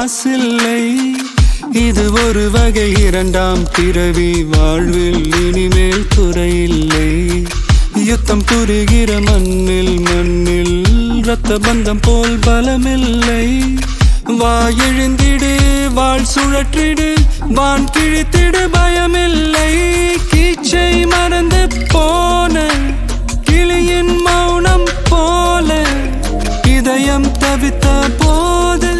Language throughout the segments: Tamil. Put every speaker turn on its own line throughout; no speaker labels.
மாசில்லை. இது ஒரு வகை இரண்டாம் பிறவி, வாழ்வில் இனிமேல் குறையில்லை. யுத்தம் புரிகிற மண்ணில் இரத்த பந்தம் போல் பலமில்லை. வா எழுந்திடு, வாழ் சுழற்றிடு, வான் கிழித்திடு, பயமில்லை. கீச்சை மறந்து போன கிளியின் மௌனம் போல இதயம் தவித்த போது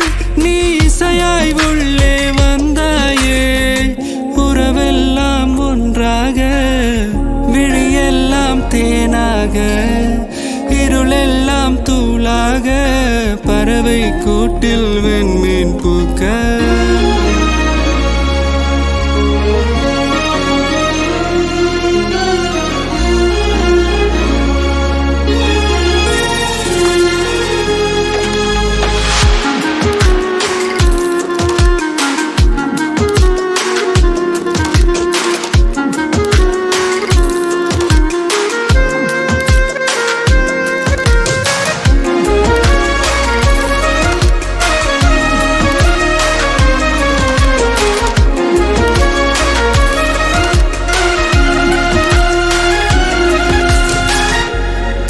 நீ இசையாய் உள்ளே வந்தாயே. உறவெல்லாம் ஒன்றாக, விழியெல்லாம் தேனாக, இருளெல்லாம் தூளாக, பறவை கூட்டில் வெண்மீன் பூக்க.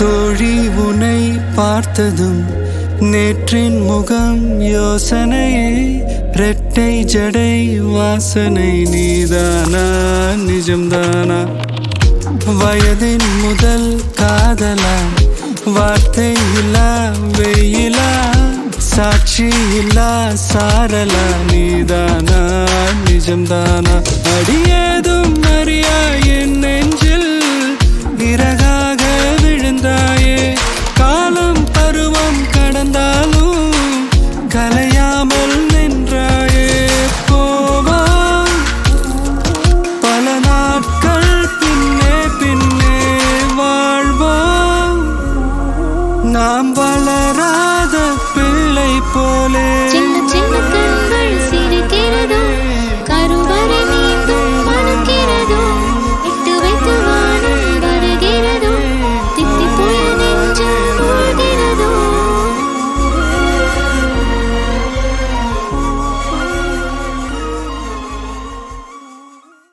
தோழி உனை பார்த்ததும் நேற்றின் முகம் யோசனையே. ரெட்டை ஜடை வாசனை நீதானா, நிஜம்தானா? வயதின் முதல் காதலா, வார்த்தை இல்லா வெயிலா, சாட்சி இல்லா சாரலா, நீதானா, நிஜம்தானா? அடியேதும் அறியா என் நெஞ்சில் இறகாக விழுந்தாயே. காலம் பருவம் கடந்தாலும் கலையாமல் நின்றாயே. போவாம் பல நாட்கள், பின்னே பின்னே வாழ்வோம் நாம் வளராத பிள்ளை போலே.